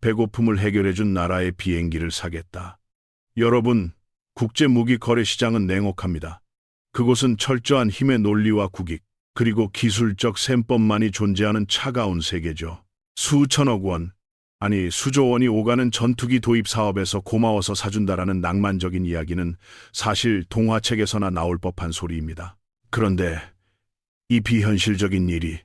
배고픔을 해결해준 나라의 비행기를 사겠다. 여러분, 국제무기거래시장은 냉혹합니다. 그곳은 철저한 힘의 논리와 국익, 그리고 기술적 셈법만이 존재하는 차가운 세계죠. 수천억 원, 아니 수조 원이 오가는 전투기 도입 사업에서 고마워서 사준다라는 낭만적인 이야기는 사실 동화책에서나 나올 법한 소리입니다. 그런데 이 비현실적인 일이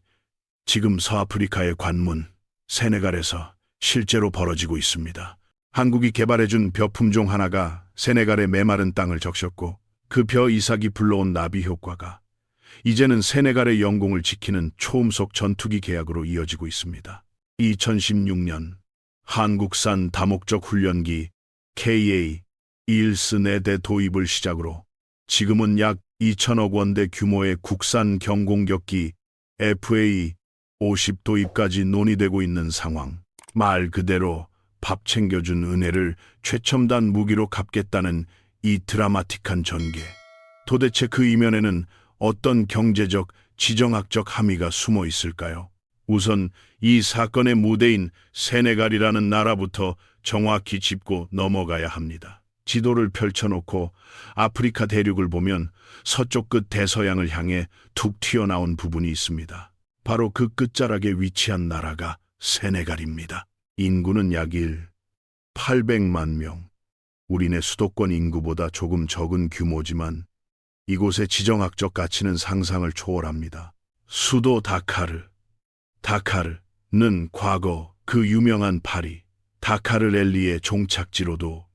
지금 서아프리카의 관문, 세네갈에서 실제로 벌어지고 있습니다. 한국이 개발해준 벼 품종 하나가 세네갈의 메마른 땅을 적셨고 그 벼 이삭이 불러온 나비 효과가 이제는 세네갈의 영공을 지키는 초음속 전투기 계약으로 이어지고 있습니다. 2016년 한국산 다목적 훈련기 KA-214 4대 도입을 시작으로 지금은 약 2천억 원대 규모의 국산 경공격기 FA-50 도입까지 논의되고 있는 상황. 말 그대로 밥 챙겨준 은혜를 최첨단 무기로 갚겠다는 이 드라마틱한 전개. 도대체 그 이면에는 어떤 경제적, 지정학적 함의가 숨어 있을까요? 우선 이 사건의 무대인 세네갈이라는 나라부터 정확히 짚고 넘어가야 합니다. 지도를 펼쳐놓고 아프리카 대륙을 보면 서쪽 끝 대서양을 향해 툭 튀어나온 부분이 있습니다. 바로 그 끝자락에 위치한 나라가 세네갈입니다. 인구는 약 800만 명. 우리네 수도권 인구보다 조금 적은 규모지만 이곳의 지정학적 가치는 상상을 초월합니다. 수도 다카르는 과거 그 유명한 파리, 다카르 랠리의 종착지로도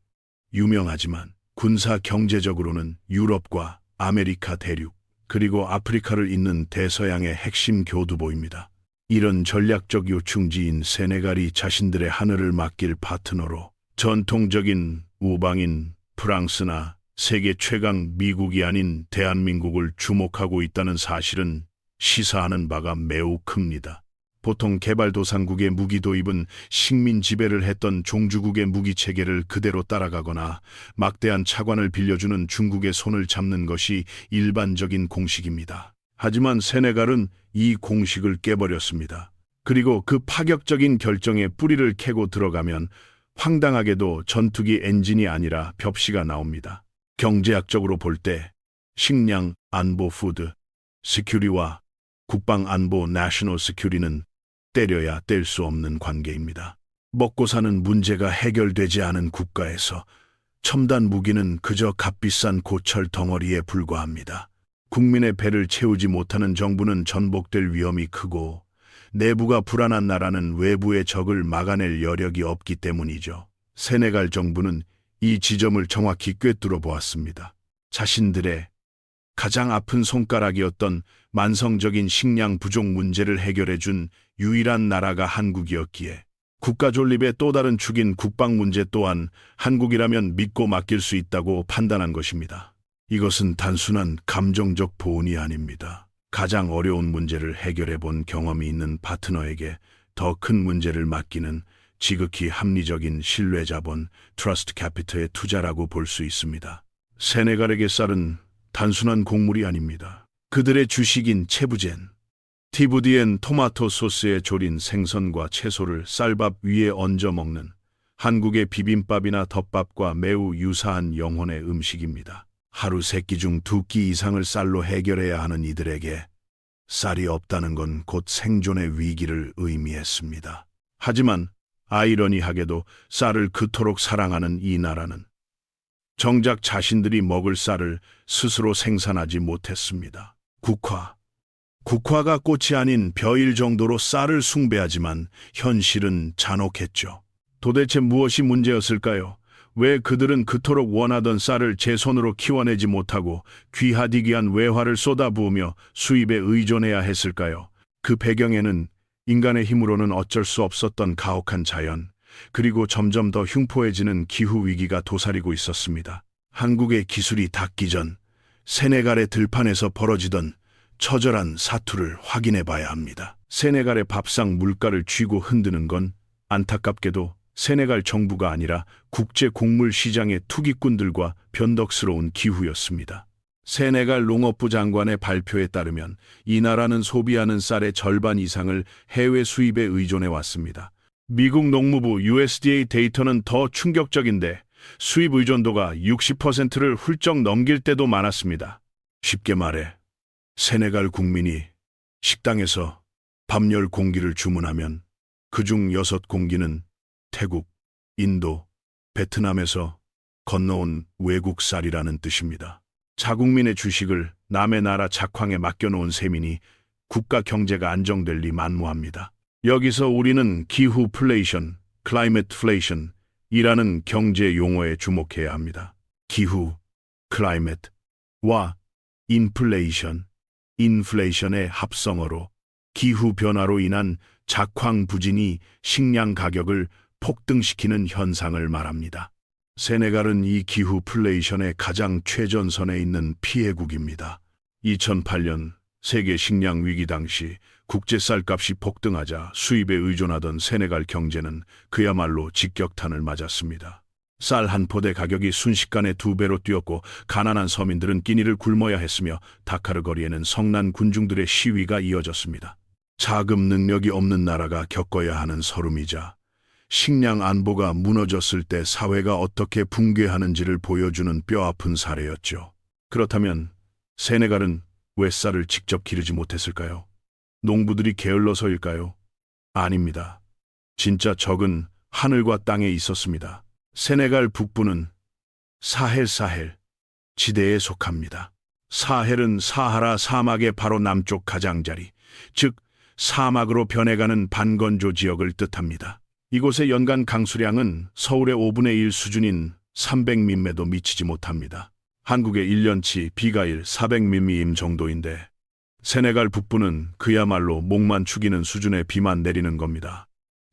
유명하지만 군사 경제적으로는 유럽과 아메리카 대륙, 그리고 아프리카를 잇는 대서양의 핵심 교두보입니다. 이런 전략적 요충지인 세네갈이 자신들의 하늘을 맡길 파트너로 전통적인 우방인 프랑스나 세계 최강 미국이 아닌 대한민국을 주목하고 있다는 사실은 시사하는 바가 매우 큽니다. 보통 개발도상국의 무기 도입은 식민 지배를 했던 종주국의 무기 체계를 그대로 따라가거나 막대한 차관을 빌려주는 중국의 손을 잡는 것이 일반적인 공식입니다. 하지만 세네갈은 이 공식을 깨버렸습니다. 그리고 그 파격적인 결정에 뿌리를 캐고 들어가면 황당하게도 전투기 엔진이 아니라 벽시가 나옵니다. 경제학적으로 볼 때 식량 안보 푸드 시큐리와 국방 안보 내셔널 시큐리는 때려야 뗄 수 없는 관계입니다. 먹고 사는 문제가 해결되지 않은 국가에서 첨단 무기는 그저 값비싼 고철 덩어리에 불과합니다. 국민의 배를 채우지 못하는 정부는 전복될 위험이 크고 내부가 불안한 나라는 외부의 적을 막아낼 여력이 없기 때문이죠. 세네갈 정부는 이 지점을 정확히 꿰뚫어 보았습니다. 자신들의 가장 아픈 손가락이었던 만성적인 식량 부족 문제를 해결해준 유일한 나라가 한국이었기에 국가 존립의 또 다른 축인 국방 문제 또한 한국이라면 믿고 맡길 수 있다고 판단한 것입니다. 이것은 단순한 감정적 보온이 아닙니다. 가장 어려운 문제를 해결해 본 경험이 있는 파트너에게 더 큰 문제를 맡기는 지극히 합리적인 신뢰 자본, 트러스트 캐피터의 투자라고 볼 수 있습니다. 세네갈에게 쌀은 단순한 곡물이 아닙니다. 그들의 주식인 체부젠, 티부디엔 토마토 소스에 졸인 생선과 채소를 쌀밥 위에 얹어 먹는 한국의 비빔밥이나 덮밥과 매우 유사한 영혼의 음식입니다. 하루 3끼 중 2끼 이상을 쌀로 해결해야 하는 이들에게 쌀이 없다는 건 곧 생존의 위기를 의미했습니다. 하지만 아이러니하게도 쌀을 그토록 사랑하는 이 나라는 정작 자신들이 먹을 쌀을 스스로 생산하지 못했습니다. 국화가 꽃이 아닌 벼일 정도로 쌀을 숭배하지만 현실은 잔혹했죠. 도대체 무엇이 문제였을까요? 왜 그들은 그토록 원하던 쌀을 제 손으로 키워내지 못하고 귀하디귀한 외화를 쏟아부으며 수입에 의존해야 했을까요? 그 배경에는 인간의 힘으로는 어쩔 수 없었던 가혹한 자연, 그리고 점점 더 흉포해지는 기후위기가 도사리고 있었습니다. 한국의 기술이 닿기 전 세네갈의 들판에서 벌어지던 처절한 사투를 확인해 봐야 합니다. 세네갈의 밥상 물가를 쥐고 흔드는 건 안타깝게도 세네갈 정부가 아니라 국제 곡물 시장의 투기꾼들과 변덕스러운 기후였습니다. 세네갈 농업부 장관의 발표에 따르면 이 나라는 소비하는 쌀의 절반 이상을 해외 수입에 의존해 왔습니다. 미국 농무부 USDA 데이터는 더 충격적인데 수입 의존도가 60%를 훌쩍 넘길 때도 많았습니다. 쉽게 말해 세네갈 국민이 식당에서 밥 10공기를 주문하면 그중 6공기는 태국, 인도, 베트남에서 건너온 외국 쌀이라는 뜻입니다. 자국민의 주식을 남의 나라 작황에 맡겨놓은 셈이니 국가 경제가 안정될 리 만무합니다. 여기서 우리는 기후플레이션, 클라이밋플레이션이라는 경제 용어에 주목해야 합니다. 기후, 클라이밋와 인플레이션, 인플레이션의 합성어로 기후변화로 인한 작황 부진이 식량 가격을 폭등시키는 현상을 말합니다. 세네갈은 이 기후플레이션의 가장 최전선에 있는 피해국입니다. 2008년 세계 식량 위기 당시 국제 쌀값이 폭등하자 수입에 의존하던 세네갈 경제는 그야말로 직격탄을 맞았습니다. 쌀 한 포대 가격이 순식간에 2배로 뛰었고 가난한 서민들은 끼니를 굶어야 했으며 다카르 거리에는 성난 군중들의 시위가 이어졌습니다. 자금 능력이 없는 나라가 겪어야 하는 서름이자 식량 안보가 무너졌을 때 사회가 어떻게 붕괴하는지를 보여주는 뼈아픈 사례였죠. 그렇다면 세네갈은 왜 쌀을 직접 기르지 못했을까요? 농부들이 게을러서일까요? 아닙니다. 진짜 적은 하늘과 땅에 있었습니다. 세네갈 북부는 사헬 지대에 속합니다. 사헬은 사하라 사막의 바로 남쪽 가장자리, 즉 사막으로 변해가는 반건조 지역을 뜻합니다. 이곳의 연간 강수량은 서울의 5분의 1 수준인 300mm도 미치지 못합니다. 한국의 1년치 비가일 400mm 정도인데 세네갈 북부는 그야말로 목만 축이는 수준의 비만 내리는 겁니다.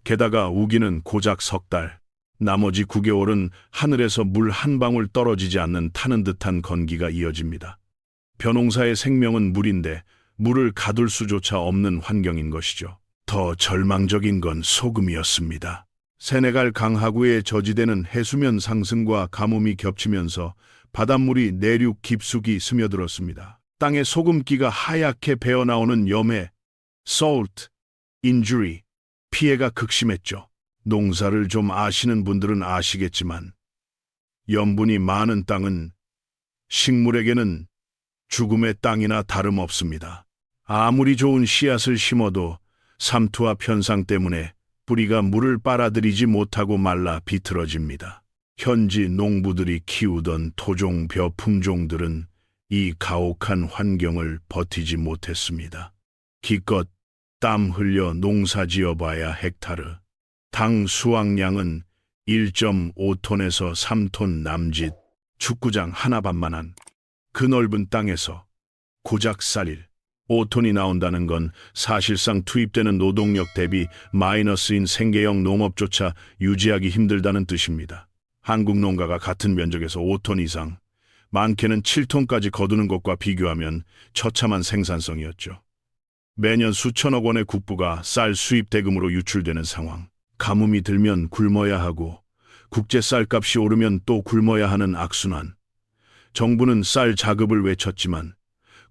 게다가 우기는 고작 석 달, 나머지 9개월은 하늘에서 물 한 방울 떨어지지 않는 타는 듯한 건기가 이어집니다. 벼농사의 생명은 물인데 물을 가둘 수조차 없는 환경인 것이죠. 더 절망적인 건 소금이었습니다. 세네갈 강하구에 저지대는 해수면 상승과 가뭄이 겹치면서 바닷물이 내륙 깊숙이 스며들었습니다. 땅에 소금기가 하얗게 배어나오는 염해, salt, injury, 피해가 극심했죠. 농사를 좀 아시는 분들은 아시겠지만 염분이 많은 땅은 식물에게는 죽음의 땅이나 다름없습니다. 아무리 좋은 씨앗을 심어도 삼투압 현상 때문에 뿌리가 물을 빨아들이지 못하고 말라 비틀어집니다. 현지 농부들이 키우던 토종 벼 품종들은 이 가혹한 환경을 버티지 못했습니다. 기껏 땀 흘려 농사 지어봐야 헥타르, 당 수확량은 1.5톤에서 3톤 남짓, 축구장 하나반만한 그 넓은 땅에서 고작 쌀 5톤이 나온다는 건 사실상 투입되는 노동력 대비 마이너스인 생계형 농업조차 유지하기 힘들다는 뜻입니다. 한국 농가가 같은 면적에서 5톤 이상, 많게는 7톤까지 거두는 것과 비교하면 처참한 생산성이었죠. 매년 수천억 원의 국부가 쌀 수입 대금으로 유출되는 상황. 가뭄이 들면 굶어야 하고 국제 쌀값이 오르면 또 굶어야 하는 악순환. 정부는 쌀 자급을 외쳤지만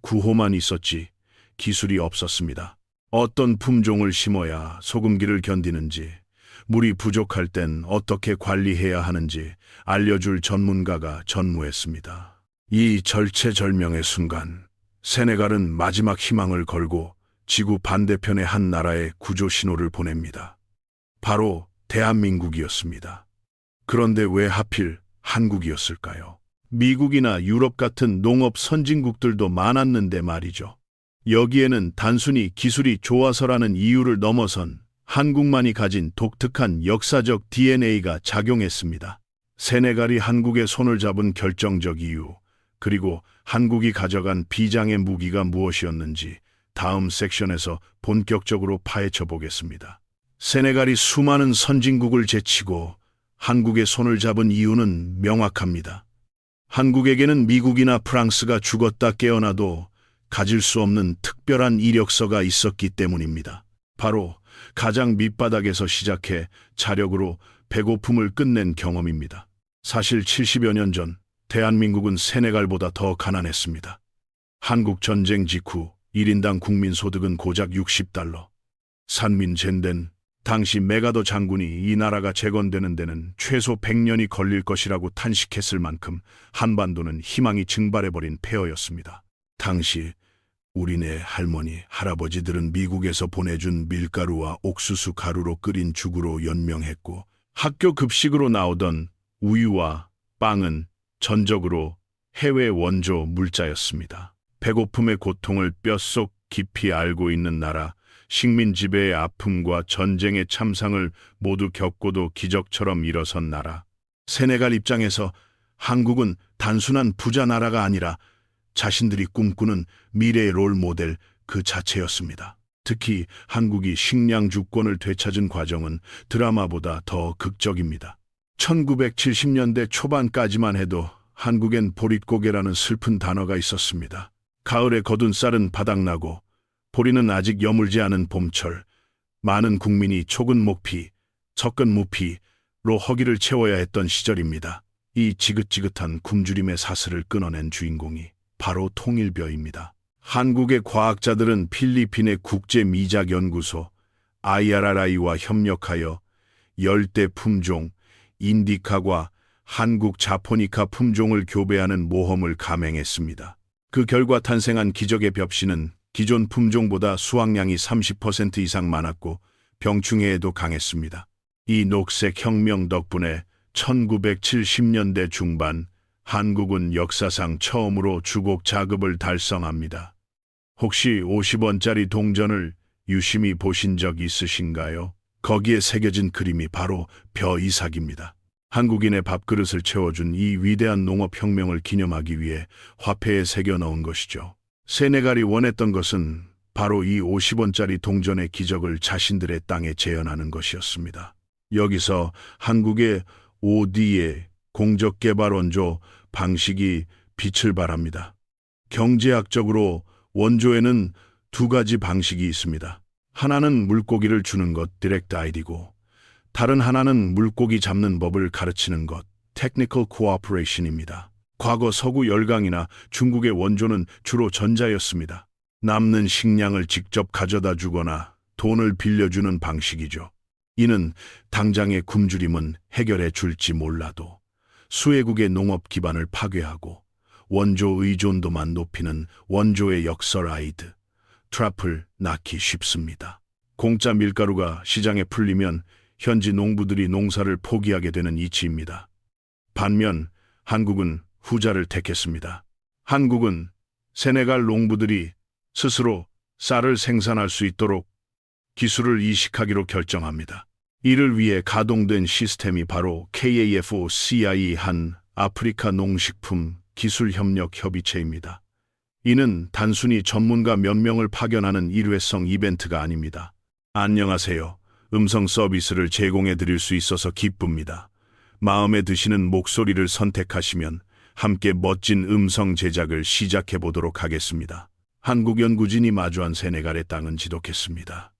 구호만 있었지 기술이 없었습니다. 어떤 품종을 심어야 소금기를 견디는지, 물이 부족할 땐 어떻게 관리해야 하는지 알려줄 전문가가 전무했습니다. 이 절체절명의 순간, 세네갈은 마지막 희망을 걸고 지구 반대편의 한 나라에 구조 신호를 보냅니다. 바로 대한민국이었습니다. 그런데 왜 하필 한국이었을까요? 미국이나 유럽 같은 농업 선진국들도 많았는데 말이죠. 여기에는 단순히 기술이 좋아서라는 이유를 넘어선 한국만이 가진 독특한 역사적 DNA가 작용했습니다. 세네갈이 한국의 손을 잡은 결정적 이유, 그리고 한국이 가져간 비장의 무기가 무엇이었는지 다음 섹션에서 본격적으로 파헤쳐 보겠습니다. 세네갈이 수많은 선진국을 제치고 한국의 손을 잡은 이유는 명확합니다. 한국에게는 미국이나 프랑스가 죽었다 깨어나도 가질 수 없는 특별한 이력서가 있었기 때문입니다. 바로 가장 밑바닥에서 시작해 자력으로 배고픔을 끝낸 경험입니다. 사실 70여 년 전 대한민국은 세네갈보다 더 가난했습니다. 한국 전쟁 직후 1인당 국민 소득은 고작 $60. 산민 젠덴 당시 메가더 장군이 이 나라가 재건되는 데는 최소 100년이 걸릴 것이라고 탄식했을 만큼 한반도는 희망이 증발해버린 폐허였습니다. 당시 우리네 할머니, 할아버지들은 미국에서 보내준 밀가루와 옥수수 가루로 끓인 죽으로 연명했고 학교 급식으로 나오던 우유와 빵은 전적으로 해외 원조 물자였습니다. 배고픔의 고통을 뼛속 깊이 알고 있는 나라, 식민 지배의 아픔과 전쟁의 참상을 모두 겪고도 기적처럼 일어선 나라. 세네갈 입장에서 한국은 단순한 부자 나라가 아니라 자신들이 꿈꾸는 미래의 롤 모델 그 자체였습니다. 특히 한국이 식량 주권을 되찾은 과정은 드라마보다 더 극적입니다. 1970년대 초반까지만 해도 한국엔 보릿고개라는 슬픈 단어가 있었습니다. 가을에 거둔 쌀은 바닥나고 보리는 아직 여물지 않은 봄철, 많은 국민이 촉은 목피, 적은 무피로 허기를 채워야 했던 시절입니다. 이 지긋지긋한 굶주림의 사슬을 끊어낸 주인공이 바로 통일벼입니다. 한국의 과학자들은 필리핀의 국제미작연구소 IRRI와 협력하여 열대 품종 인디카과 한국 자포니카 품종을 교배하는 모험을 감행했습니다. 그 결과 탄생한 기적의 벽씨는 기존 품종보다 수확량이 30% 이상 많았고 병충해에도 강했습니다. 이 녹색 혁명 덕분에 1970년대 중반 한국은 역사상 처음으로 주곡 자급을 달성합니다. 혹시 50원짜리 동전을 유심히 보신 적 있으신가요? 거기에 새겨진 그림이 바로 벼이삭입니다. 한국인의 밥그릇을 채워준 이 위대한 농업혁명을 기념하기 위해 화폐에 새겨 넣은 것이죠. 세네갈이 원했던 것은 바로 이 50원짜리 동전의 기적을 자신들의 땅에 재현하는 것이었습니다. 여기서 한국의 ODA 공적개발 원조 방식이 빛을 발합니다. 경제학적으로 원조에는 두 가지 방식이 있습니다. 하나는 물고기를 주는 것, 디렉트 아이디고, 다른 하나는 물고기 잡는 법을 가르치는 것, 테크니컬 코오퍼레이션입니다. 과거 서구 열강이나 중국의 원조는 주로 전자였습니다. 남는 식량을 직접 가져다 주거나 돈을 빌려주는 방식이죠. 이는 당장의 굶주림은 해결해 줄지 몰라도 수혜국의 농업 기반을 파괴하고 원조 의존도만 높이는 원조의 역설아이드, 트랩을 낳기 쉽습니다. 공짜 밀가루가 시장에 풀리면 현지 농부들이 농사를 포기하게 되는 이치입니다. 반면 한국은 후자를 택했습니다. 한국은 세네갈 농부들이 스스로 쌀을 생산할 수 있도록 기술을 이식하기로 결정합니다. 이를 위해 가동된 시스템이 바로 KAFOCI 한 아프리카 농식품 기술협력 협의체입니다. 이는 단순히 전문가 몇 명을 파견하는 일회성 이벤트가 아닙니다. 안녕하세요. 음성 서비스를 제공해 드릴 수 있어서 기쁩니다. 마음에 드시는 목소리를 선택하시면 함께 멋진 음성 제작을 시작해 보도록 하겠습니다. 한국 연구진이 마주한 세네갈의 땅은 지독했습니다.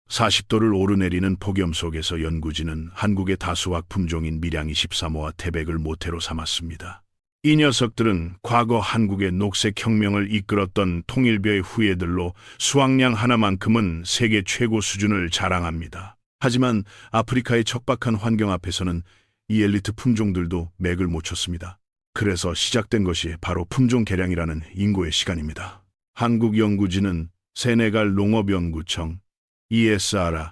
40도를 오르내리는 폭염 속에서 연구진은 한국의 다수학 품종인 밀양 23호와 태백을 모태로 삼았습니다. 이 녀석들은 과거 한국의 녹색혁명을 이끌었던 통일벼의 후예들로 수확량 하나만큼은 세계 최고 수준을 자랑합니다. 하지만 아프리카의 척박한 환경 앞에서는 이 엘리트 품종들도 맥을 못 쳤습니다. 그래서 시작된 것이 바로 품종 개량이라는 인고의 시간입니다. 한국 연구진은 세네갈 농업연구청, ESRA,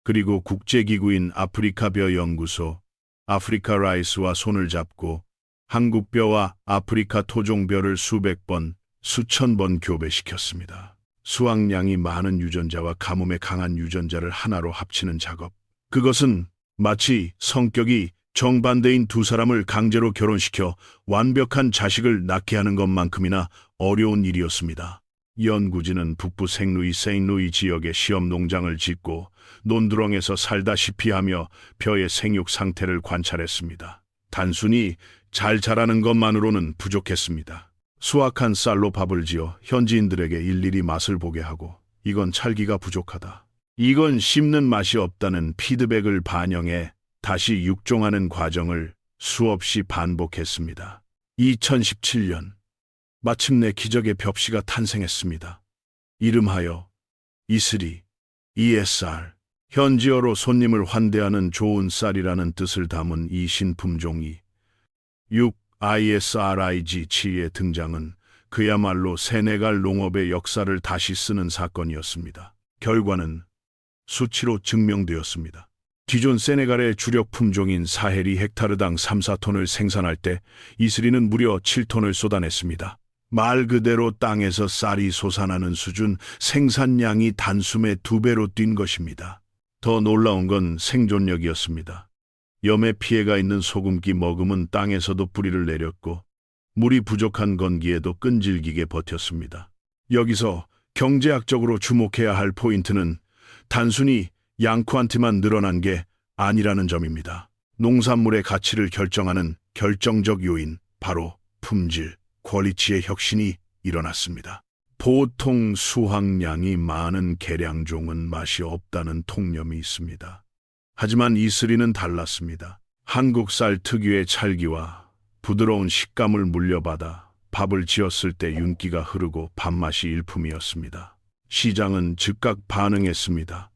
그리고 국제기구인 아프리카벼 연구소, 아프리카 라이스와 손을 잡고 한국벼와 아프리카 토종벼를 수백 번, 수천 번 교배시켰습니다. 수확량이 많은 유전자와 가뭄에 강한 유전자를 하나로 합치는 작업. 그것은 마치 성격이 정반대인 두 사람을 강제로 결혼시켜 완벽한 자식을 낳게 하는 것만큼이나 어려운 일이었습니다. 연구진은 북부 생루이 세인루이 지역에 시험 농장을 짓고 논두렁에서 살다시피 하며 벼의 생육 상태를 관찰했습니다. 단순히 잘 자라는 것만으로는 부족했습니다. 수확한 쌀로 밥을 지어 현지인들에게 일일이 맛을 보게 하고 이건 찰기가 부족하다, 이건 씹는 맛이 없다는 피드백을 반영해 다시 육종하는 과정을 수없이 반복했습니다. 2017년 마침내 기적의 벽씨가 탄생했습니다. 이름하여 이슬이 ESR 현지어로 손님을 환대하는 좋은 쌀이라는 뜻을 담은 이 신품종이 6ISRIG7의 등장은 그야말로 세네갈 농업의 역사를 다시 쓰는 사건이었습니다. 결과는 수치로 증명되었습니다. 기존 세네갈의 주력 품종인 사헬이 헥타르당 3, 4톤을 생산할 때 이슬이는 무려 7톤을 쏟아냈습니다. 말 그대로 땅에서 쌀이 솟아나는 수준, 생산량이 단숨에 2배로 뛴 것입니다. 더 놀라운 건 생존력이었습니다. 염에 피해가 있는 소금기 머금은 땅에서도 뿌리를 내렸고 물이 부족한 건기에도 끈질기게 버텼습니다. 여기서 경제학적으로 주목해야 할 포인트는 단순히 양쿠안티만 늘어난 게 아니라는 점입니다. 농산물의 가치를 결정하는 결정적 요인, 바로 품질, 퀄리티의 혁신이 일어났습니다. 보통 수확량이 많은 계량종은 맛이 없다는 통념이 있습니다. 하지만 이슬이는 달랐습니다. 한국 쌀 특유의 찰기와 부드러운 식감을 물려받아 밥을 지었을 때 윤기가 흐르고 밥맛이 일품이었습니다. 시장은 즉각 반응했습니다.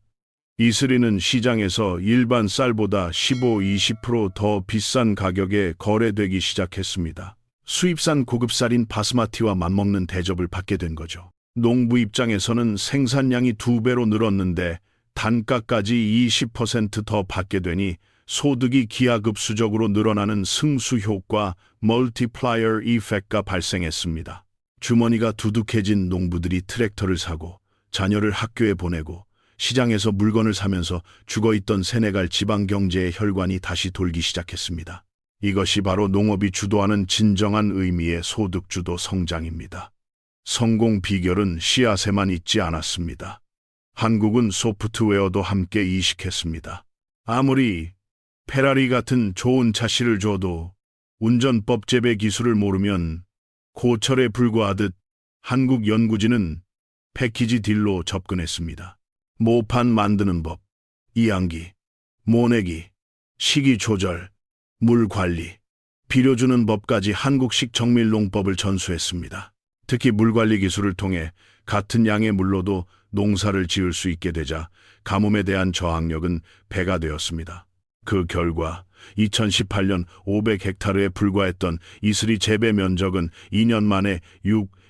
이슬이는 시장에서 일반 쌀보다 15-20% 비싼 가격에 거래되기 시작했습니다. 수입산 고급쌀인 바스마티와 맞먹는 대접을 받게 된 거죠. 농부 입장에서는 생산량이 2배로 늘었는데 단가까지 20% 더 받게 되니 소득이 기하급수적으로 늘어나는 승수 효과, 멀티플라이어 이펙트가 발생했습니다. 주머니가 두둑해진 농부들이 트랙터를 사고 자녀를 학교에 보내고 시장에서 물건을 사면서 죽어있던 세네갈 지방 경제의 혈관이 다시 돌기 시작했습니다. 이것이 바로 농업이 주도하는 진정한 의미의 소득주도 성장입니다. 성공 비결은 씨앗에만 있지 않았습니다. 한국은 소프트웨어도 함께 이식했습니다. 아무리 페라리 같은 좋은 차씨를 줘도 운전법 재배 기술을 모르면 고철에 불과하듯 한국 연구진은 패키지 딜로 접근했습니다. 모판 만드는 법, 이항기, 모내기, 시기 조절, 물 관리, 비료 주는 법까지 한국식 정밀농법을 전수했습니다. 특히 물 관리 기술을 통해 같은 양의 물로도 농사를 지을 수 있게 되자 가뭄에 대한 저항력은 배가 되었습니다. 그 결과 2018년 500헥타르에 불과했던 이슬이 재배 면적은 2년 만에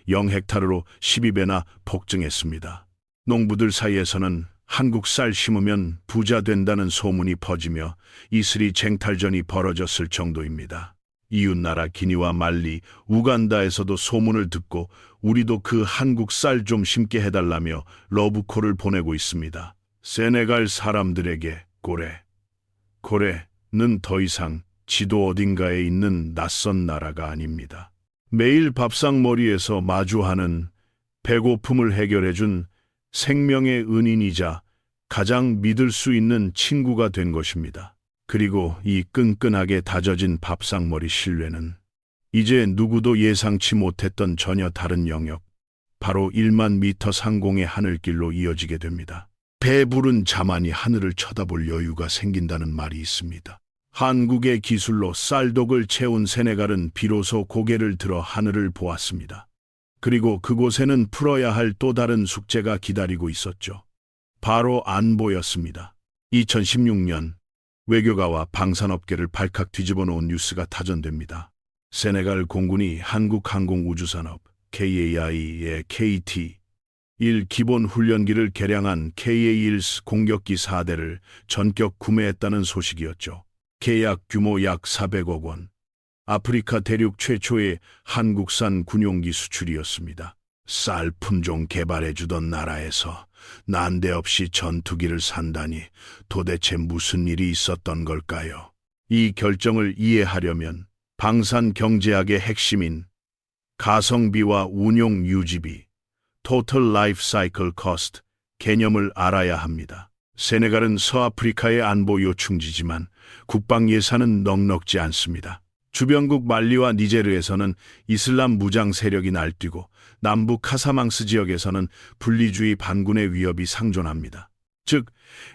0헥타르로 12배나 폭증했습니다. 농부들 사이에서는 한국 쌀 심으면 부자 된다는 소문이 퍼지며 이슬이 쟁탈전이 벌어졌을 정도입니다. 이웃나라 기니와 말리, 우간다에서도 소문을 듣고 우리도 그 한국 쌀 좀 심게 해달라며 러브콜을 보내고 있습니다. 세네갈 사람들에게 고래는 더 이상 지도 어딘가에 있는 낯선 나라가 아닙니다. 매일 밥상머리에서 마주하는 배고픔을 해결해준 생명의 은인이자 가장 믿을 수 있는 친구가 된 것입니다. 그리고 이 끈끈하게 다져진 밥상머리 신뢰는 이제 누구도 예상치 못했던 전혀 다른 영역, 바로 1만 미터 상공의 하늘길로 이어지게 됩니다. 배부른 자만이 하늘을 쳐다볼 여유가 생긴다는 말이 있습니다. 한국의 기술로 쌀독을 채운 세네갈은 비로소 고개를 들어 하늘을 보았습니다. 그리고 그곳에는 풀어야 할 또 다른 숙제가 기다리고 있었죠. 바로 안보였습니다. 2016년 외교가와 방산업계를 발칵 뒤집어 놓은 뉴스가 타전됩니다. 세네갈 공군이 한국항공우주산업 KAI의 KT-1 기본 훈련기를 개량한 KA-1 공격기 4대를 전격 구매했다는 소식이었죠. 계약 규모 약 400억 원. 아프리카 대륙 최초의 한국산 군용기 수출이었습니다. 쌀 품종 개발해주던 나라에서 난데없이 전투기를 산다니 도대체 무슨 일이 있었던 걸까요? 이 결정을 이해하려면 방산 경제학의 핵심인 가성비와 운용 유지비, Total Life Cycle Cost 개념을 알아야 합니다. 세네갈은 서아프리카의 안보 요충지지만 국방 예산은 넉넉지 않습니다. 주변국 말리와 니제르에서는 이슬람 무장 세력이 날뛰고 남부 카사망스 지역에서는 분리주의 반군의 위협이 상존합니다. 즉,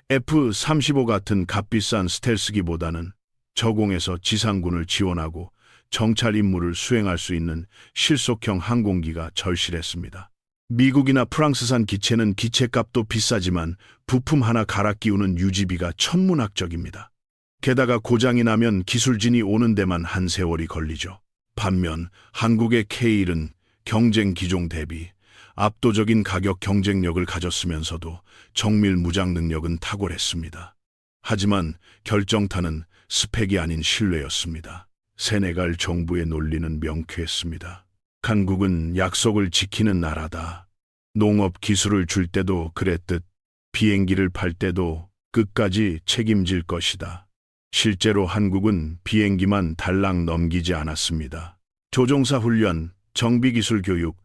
F-35 같은 값비싼 스텔스기보다는 저공에서 지상군을 지원하고 정찰 임무를 수행할 수 있는 실속형 항공기가 절실했습니다. 미국이나 프랑스산 기체는 기체값도 비싸지만 부품 하나 갈아 끼우는 유지비가 천문학적입니다. 게다가 고장이 나면 기술진이 오는 데만 한 세월이 걸리죠. 반면 한국의 K1은 경쟁 기종 대비 압도적인 가격 경쟁력을 가졌으면서도 정밀 무장 능력은 탁월했습니다. 하지만 결정타는 스펙이 아닌 신뢰였습니다. 세네갈 정부의 논리는 명쾌했습니다. 한국은 약속을 지키는 나라다. 농업 기술을 줄 때도 그랬듯 비행기를 팔 때도 끝까지 책임질 것이다. 실제로 한국은 비행기만 달랑 넘기지 않았습니다. 조종사 훈련, 정비기술 교육,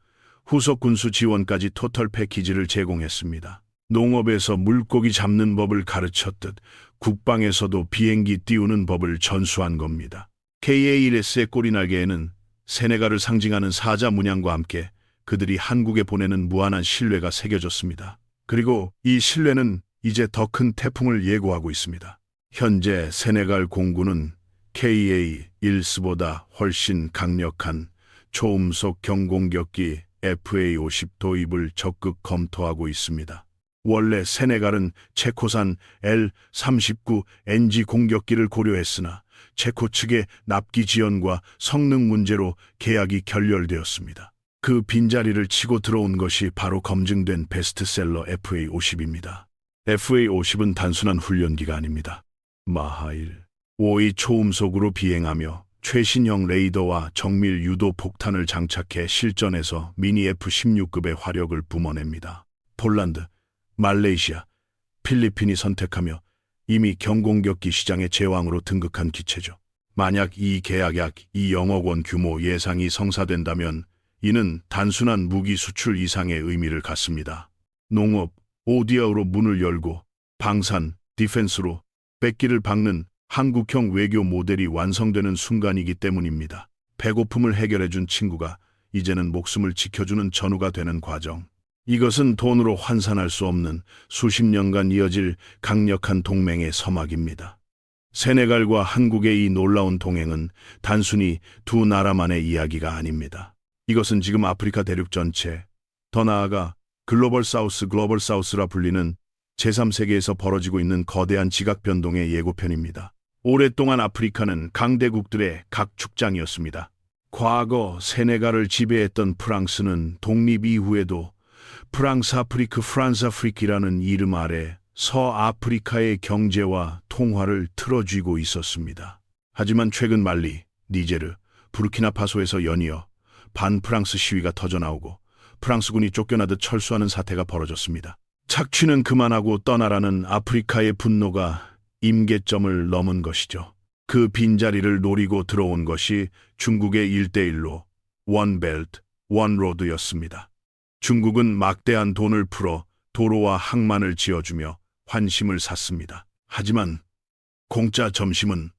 후속 군수 지원까지 토털 패키지를 제공했습니다. 농업에서 물고기 잡는 법을 가르쳤듯 국방에서도 비행기 띄우는 법을 전수한 겁니다. KA-1S의 꼬리날개에는 세네갈을 상징하는 사자 문양과 함께 그들이 한국에 보내는 무한한 신뢰가 새겨졌습니다. 그리고 이 신뢰는 이제 더 큰 태풍을 예고하고 있습니다. 현재 세네갈 공군은 KA-1S보다 훨씬 강력한 초음속 경공격기 FA-50 도입을 적극 검토하고 있습니다. 원래 세네갈은 체코산 L-39NG 공격기를 고려했으나 체코 측의 납기 지연과 성능 문제로 계약이 결렬되었습니다. 그 빈자리를 치고 들어온 것이 바로 검증된 베스트셀러 FA-50입니다. FA-50은 단순한 훈련기가 아닙니다. 마하1, 5의 초음속으로 비행하며 최신형 레이더와 정밀 유도 폭탄을 장착해 실전에서 미니 F-16급의 화력을 뿜어냅니다. 폴란드, 말레이시아, 필리핀이 선택하며 이미 경공격기 시장의 제왕으로 등극한 기체죠. 만약 이 계약 약 2억 원 규모 예상이 성사된다면 이는 단순한 무기 수출 이상의 의미를 갖습니다. 농업, 오디아우로 문을 열고 방산, 디펜스로 백기를 박는 한국형 외교 모델이 완성되는 순간이기 때문입니다. 배고픔을 해결해준 친구가 이제는 목숨을 지켜주는 전우가 되는 과정. 이것은 돈으로 환산할 수 없는 수십 년간 이어질 강력한 동맹의 서막입니다. 세네갈과 한국의 이 놀라운 동행은 단순히 두 나라만의 이야기가 아닙니다. 이것은 지금 아프리카 대륙 전체, 더 나아가 글로벌 사우스라 불리는 제3세계에서 벌어지고 있는 거대한 지각 변동의 예고편입니다. 오랫동안 아프리카는 강대국들의 각축장이었습니다. 과거 세네갈을 지배했던 프랑스는 독립 이후에도 프랑스 아프리크이라는 이름 아래 서아프리카의 경제와 통화를 틀어쥐고 있었습니다. 하지만 최근 말리, 니제르, 부르키나파소에서 연이어 반프랑스 시위가 터져나오고 프랑스군이 쫓겨나듯 철수하는 사태가 벌어졌습니다. 착취는 그만하고 떠나라는 아프리카의 분노가 임계점을 넘은 것이죠. 그 빈자리를 노리고 들어온 것이 중국의 1대1로 원벨트, 원로드였습니다. 중국은 막대한 돈을 풀어 도로와 항만을 지어주며 환심을 샀습니다. 하지만 공짜 점심은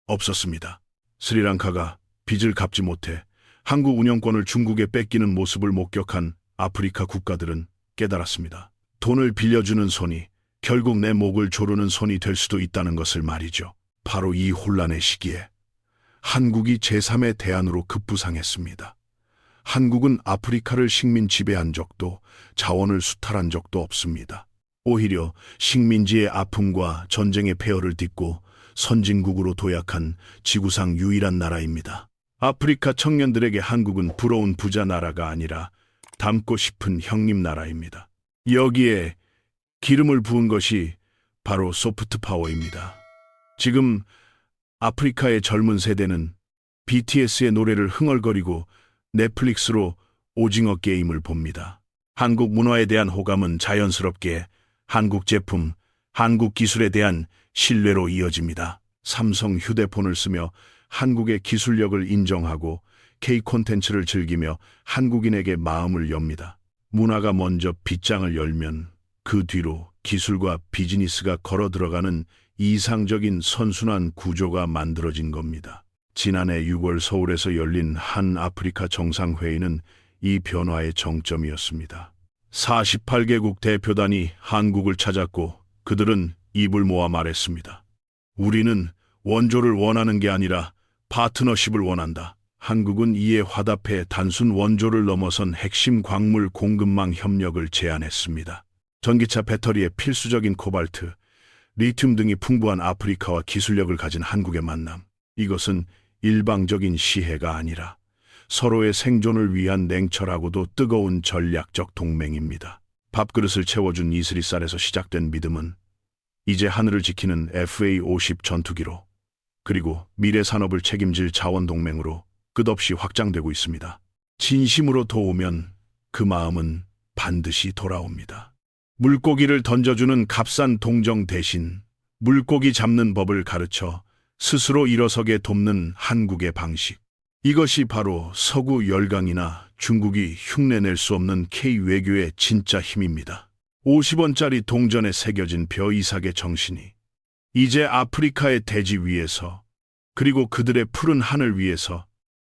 없었습니다. 스리랑카가 빚을 갚지 못해 항구 운영권을 중국에 뺏기는 모습을 목격한 아프리카 국가들은 깨달았습니다. 돈을 빌려주는 손이 결국 내 목을 조르는 손이 될 수도 있다는 것을 말이죠. 바로 이 혼란의 시기에 한국이 제3의 대안으로 급부상했습니다. 한국은 아프리카를 식민 지배한 적도 자원을 수탈한 적도 없습니다. 오히려 식민지의 아픔과 전쟁의 폐허를 딛고 선진국으로 도약한 지구상 유일한 나라입니다. 아프리카 청년들에게 한국은 부러운 부자 나라가 아니라 닮고 싶은 형님 나라입니다. 여기에 기름을 부은 것이 바로 소프트 파워입니다. 지금 아프리카의 젊은 세대는 BTS의 노래를 흥얼거리고 넷플릭스로 오징어 게임을 봅니다. 한국 문화에 대한 호감은 자연스럽게 한국 제품, 한국 기술에 대한 신뢰로 이어집니다. 삼성 휴대폰을 쓰며 한국의 기술력을 인정하고 K 콘텐츠를 즐기며 한국인에게 마음을 엽니다. 문화가 먼저 빗장을 열면 그 뒤로 기술과 비즈니스가 걸어 들어가는 이상적인 선순환 구조가 만들어진 겁니다. 지난해 6월 서울에서 열린 한 아프리카 정상회의는 이 변화의 정점이었습니다. 48개국 대표단이 한국을 찾았고 그들은 입을 모아 말했습니다. 우리는 원조를 원하는 게 아니라 파트너십을 원한다. 한국은 이에 화답해 단순 원조를 넘어선 핵심 광물 공급망 협력을 제안했습니다. 전기차 배터리에 필수적인 코발트, 리튬 등이 풍부한 아프리카와 기술력을 가진 한국의 만남. 이것은 일방적인 시해가 아니라 서로의 생존을 위한 냉철하고도 뜨거운 전략적 동맹입니다. 밥그릇을 채워준 이슬이 쌀에서 시작된 믿음은 이제 하늘을 지키는 FA-50 전투기로, 그리고 미래 산업을 책임질 자원동맹으로 끝없이 확장되고 있습니다. 진심으로 도우면 그 마음은 반드시 돌아옵니다. 물고기를 던져주는 값싼 동정 대신 물고기 잡는 법을 가르쳐 스스로 일어서게 돕는 한국의 방식. 이것이 바로 서구 열강이나 중국이 흉내낼 수 없는 K 외교의 진짜 힘입니다. 50원짜리 동전에 새겨진 벼 이삭의 정신이 이제 아프리카의 대지 위에서, 그리고 그들의 푸른 하늘 위에서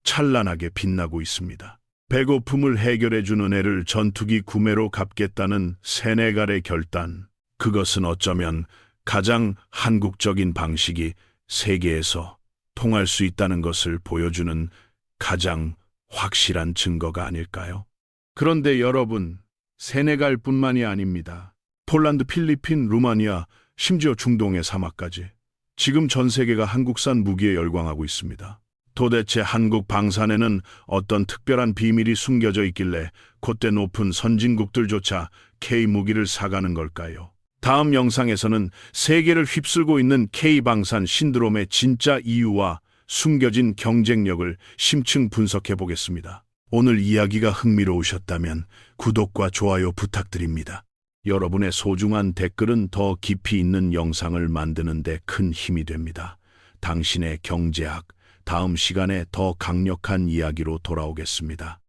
찬란하게 빛나고 있습니다. 배고픔을 해결해주는 애를 전투기 구매로 갚겠다는 세네갈의 결단. 그것은 어쩌면 가장 한국적인 방식이 세계에서 통할 수 있다는 것을 보여주는 가장 확실한 증거가 아닐까요? 그런데 여러분, 세네갈뿐만이 아닙니다. 폴란드, 필리핀, 루마니아, 심지어 중동의 사막까지 지금 전 세계가 한국산 무기에 열광하고 있습니다. 도대체 한국 방산에는 어떤 특별한 비밀이 숨겨져 있길래 콧대 높은 선진국들조차 K-무기를 사가는 걸까요? 다음 영상에서는 세계를 휩쓸고 있는 K-방산 신드롬의 진짜 이유와 숨겨진 경쟁력을 심층 분석해 보겠습니다. 오늘 이야기가 흥미로우셨다면 구독과 좋아요 부탁드립니다. 여러분의 소중한 댓글은 더 깊이 있는 영상을 만드는 데 큰 힘이 됩니다. 당신의 경제학, 다음 시간에 더 강력한 이야기로 돌아오겠습니다.